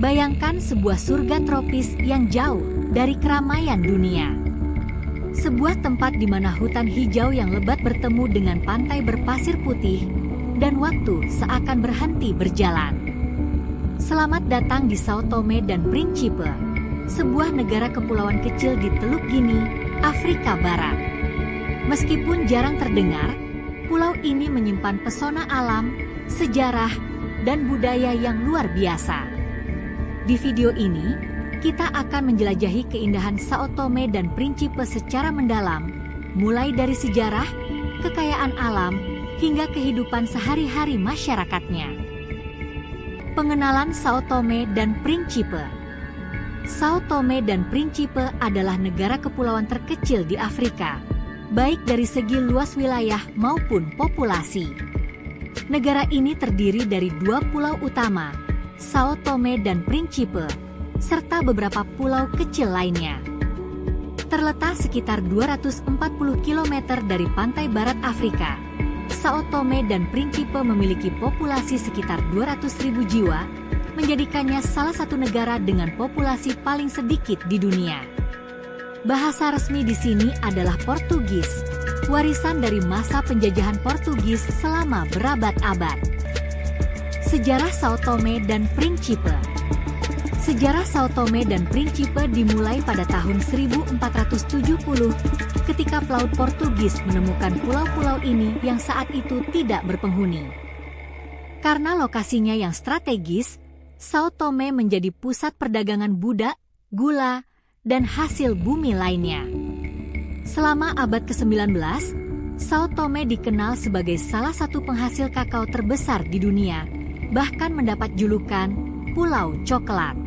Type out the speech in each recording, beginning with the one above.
Bayangkan sebuah surga tropis yang jauh dari keramaian dunia. Sebuah tempat di mana hutan hijau yang lebat bertemu dengan pantai berpasir putih, dan waktu seakan berhenti berjalan. Selamat datang di Sao Tome dan Principe, sebuah negara kepulauan kecil di Teluk Gini, Afrika Barat. Meskipun jarang terdengar, pulau ini menyimpan pesona alam, sejarah, dan budaya yang luar biasa. Di video ini, kita akan menjelajahi keindahan Sao Tome dan Principe secara mendalam, mulai dari sejarah, kekayaan alam, hingga kehidupan sehari-hari masyarakatnya. Pengenalan Sao Tome dan Principe. Sao Tome dan Principe adalah negara kepulauan terkecil di Afrika, baik dari segi luas wilayah maupun populasi. Negara ini terdiri dari dua pulau utama, Sao Tome dan Principe, serta beberapa pulau kecil lainnya. Terletak sekitar 240 km dari pantai barat Afrika, Sao Tome dan Principe memiliki populasi sekitar 200.000 jiwa, menjadikannya salah satu negara dengan populasi paling sedikit di dunia. Bahasa resmi di sini adalah Portugis, warisan dari masa penjajahan Portugis selama berabad-abad. Sejarah Sao Tome dan Principe. Sejarah Sao Tome dan Principe dimulai pada tahun 1470 ketika pelaut Portugis menemukan pulau-pulau ini yang saat itu tidak berpenghuni. Karena lokasinya yang strategis, Sao Tome menjadi pusat perdagangan budak, gula, dan hasil bumi lainnya. Selama abad ke-19, Sao Tome dikenal sebagai salah satu penghasil kakao terbesar di dunia, bahkan mendapat julukan Pulau Coklat.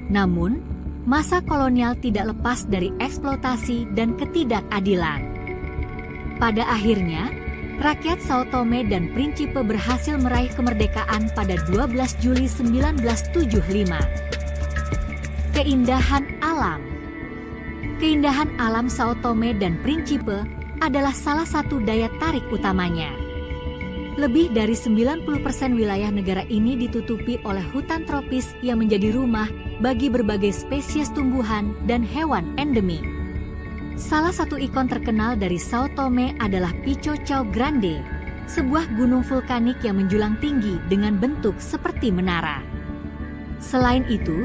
Namun, masa kolonial tidak lepas dari eksploitasi dan ketidakadilan. Pada akhirnya, rakyat Sao Tome dan Principe berhasil meraih kemerdekaan pada 12 Juli 1975. Keindahan alam. Keindahan alam Sao Tome dan Principe adalah salah satu daya tarik utamanya. Lebih dari 90% wilayah negara ini ditutupi oleh hutan tropis yang menjadi rumah bagi berbagai spesies tumbuhan dan hewan endemik. Salah satu ikon terkenal dari Sao Tome adalah Pico Chao Grande, sebuah gunung vulkanik yang menjulang tinggi dengan bentuk seperti menara. Selain itu,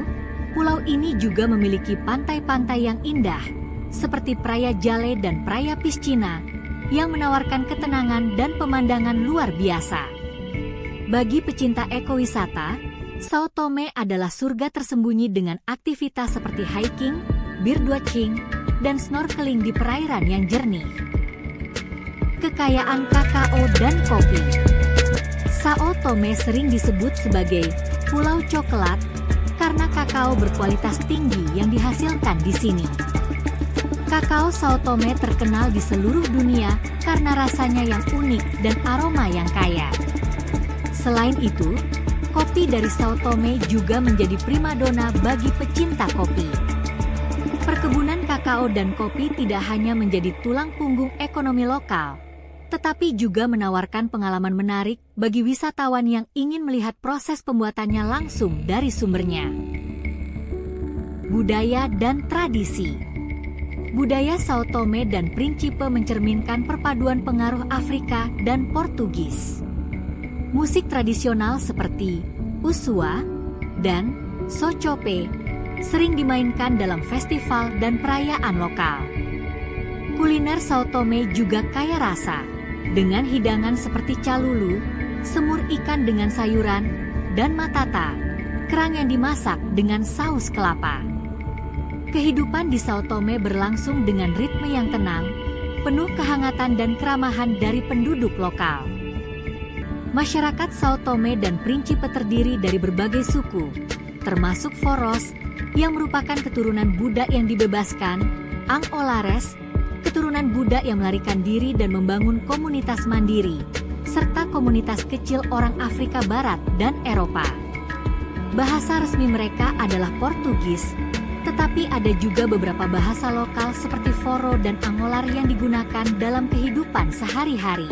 pulau ini juga memiliki pantai-pantai yang indah, seperti Praia Jale dan Praia Piscina, yang menawarkan ketenangan dan pemandangan luar biasa. Bagi pecinta ekowisata, Sao Tome adalah surga tersembunyi dengan aktivitas seperti hiking, birdwatching, dan snorkeling di perairan yang jernih. Kekayaan kakao dan kopi. Sao Tome sering disebut sebagai Pulau Coklat karena kakao berkualitas tinggi yang dihasilkan di sini. Kakao Sao Tome terkenal di seluruh dunia karena rasanya yang unik dan aroma yang kaya. Selain itu, kopi dari Sao Tome juga menjadi primadona bagi pecinta kopi. Perkebunan kakao dan kopi tidak hanya menjadi tulang punggung ekonomi lokal, tetapi juga menawarkan pengalaman menarik bagi wisatawan yang ingin melihat proses pembuatannya langsung dari sumbernya. Budaya dan tradisi. Budaya Sao Tome dan Principe mencerminkan perpaduan pengaruh Afrika dan Portugis. Musik tradisional seperti Usua dan Socope sering dimainkan dalam festival dan perayaan lokal. Kuliner Sao Tome juga kaya rasa, dengan hidangan seperti calulu, semur ikan dengan sayuran, dan matata, kerang yang dimasak dengan saus kelapa. Kehidupan di Sao Tome berlangsung dengan ritme yang tenang, penuh kehangatan dan keramahan dari penduduk lokal. Masyarakat Sao Tome dan Principe terdiri dari berbagai suku, termasuk Foros, yang merupakan keturunan budak yang dibebaskan, Angolares, keturunan budak yang melarikan diri dan membangun komunitas mandiri, serta komunitas kecil orang Afrika Barat dan Eropa. Bahasa resmi mereka adalah Portugis, tetapi ada juga beberapa bahasa lokal seperti Foro dan Angolar yang digunakan dalam kehidupan sehari-hari.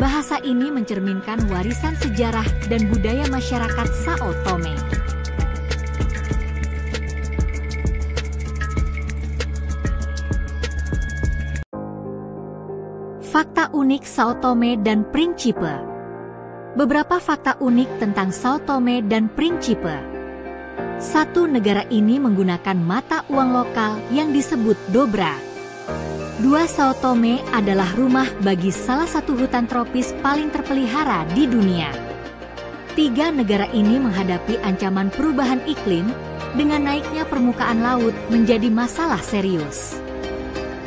Bahasa ini mencerminkan warisan sejarah dan budaya masyarakat Sao Tome. unik Sao Tome dan Principe. Beberapa fakta unik tentang Sao Tome dan Principe. 1. Negara ini menggunakan mata uang lokal yang disebut dobra. 2. Sao Tome adalah rumah bagi salah satu hutan tropis paling terpelihara di dunia. 3. Negara ini menghadapi ancaman perubahan iklim dengan naiknya permukaan laut menjadi masalah serius.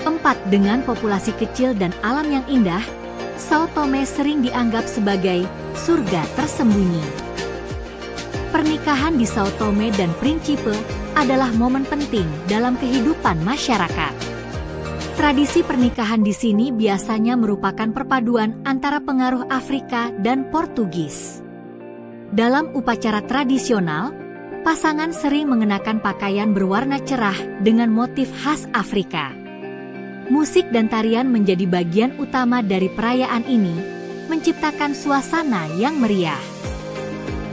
4. Dengan populasi kecil dan alam yang indah, Sao Tome sering dianggap sebagai surga tersembunyi. Pernikahan di Sao Tome dan Principe adalah momen penting dalam kehidupan masyarakat. Tradisi pernikahan di sini biasanya merupakan perpaduan antara pengaruh Afrika dan Portugis. Dalam upacara tradisional, pasangan sering mengenakan pakaian berwarna cerah dengan motif khas Afrika. Musik dan tarian menjadi bagian utama dari perayaan ini, menciptakan suasana yang meriah.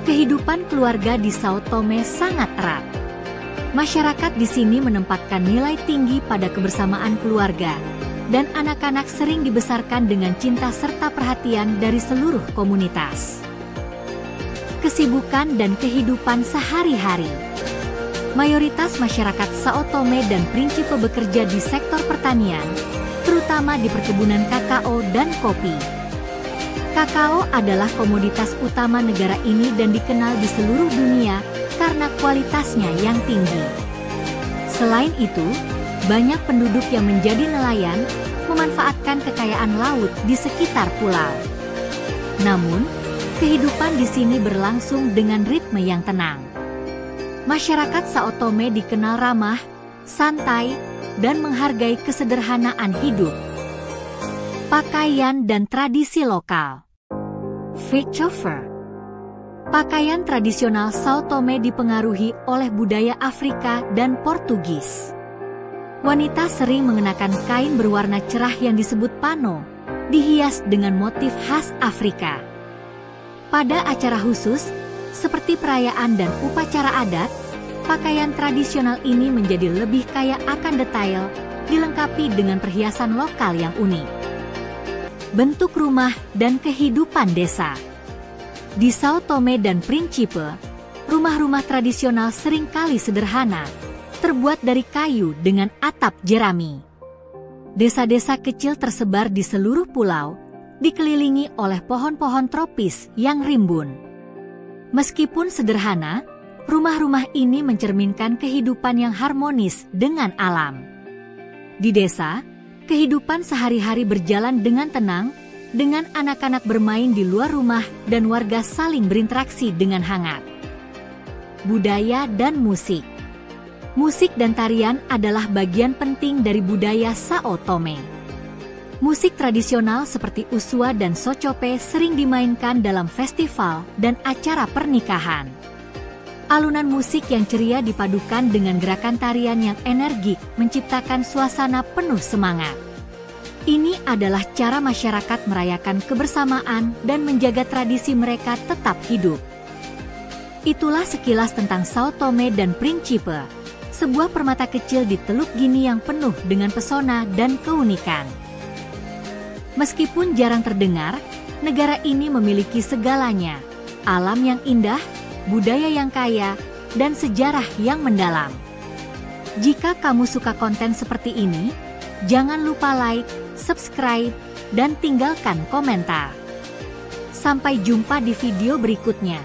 Kehidupan keluarga di Sao Tome sangat erat. Masyarakat di sini menempatkan nilai tinggi pada kebersamaan keluarga, dan anak-anak sering dibesarkan dengan cinta serta perhatian dari seluruh komunitas. Kesibukan dan kehidupan sehari-hari. Mayoritas masyarakat Sao Tome dan Principe bekerja di sektor pertanian, terutama di perkebunan kakao dan kopi. Kakao adalah komoditas utama negara ini dan dikenal di seluruh dunia karena kualitasnya yang tinggi. Selain itu, banyak penduduk yang menjadi nelayan memanfaatkan kekayaan laut di sekitar pulau. Namun, kehidupan di sini berlangsung dengan ritme yang tenang. Masyarakat Sao Tome dikenal ramah, santai, dan menghargai kesederhanaan hidup. Pakaian dan tradisi lokal. Fetchover. Pakaian tradisional Sao Tome dipengaruhi oleh budaya Afrika dan Portugis. Wanita sering mengenakan kain berwarna cerah yang disebut pano, dihias dengan motif khas Afrika. Pada acara khusus, seperti perayaan dan upacara adat, pakaian tradisional ini menjadi lebih kaya akan detail, dilengkapi dengan perhiasan lokal yang unik. Bentuk rumah dan kehidupan desa. Di Sao Tome dan Principe, rumah-rumah tradisional seringkali sederhana, terbuat dari kayu dengan atap jerami. Desa-desa kecil tersebar di seluruh pulau, dikelilingi oleh pohon-pohon tropis yang rimbun. Meskipun sederhana, rumah-rumah ini mencerminkan kehidupan yang harmonis dengan alam. Di desa, kehidupan sehari-hari berjalan dengan tenang, dengan anak-anak bermain di luar rumah dan warga saling berinteraksi dengan hangat. Budaya dan musik. Musik dan tarian adalah bagian penting dari budaya Sao Tome. Musik tradisional seperti usua dan socope sering dimainkan dalam festival dan acara pernikahan. Alunan musik yang ceria dipadukan dengan gerakan tarian yang energik menciptakan suasana penuh semangat. Ini adalah cara masyarakat merayakan kebersamaan dan menjaga tradisi mereka tetap hidup. Itulah sekilas tentang Sao Tome dan Principe, sebuah permata kecil di Teluk Gini yang penuh dengan pesona dan keunikan. Meskipun jarang terdengar, negara ini memiliki segalanya: alam yang indah, budaya yang kaya, dan sejarah yang mendalam. Jika kamu suka konten seperti ini, jangan lupa like, subscribe, dan tinggalkan komentar. Sampai jumpa di video berikutnya.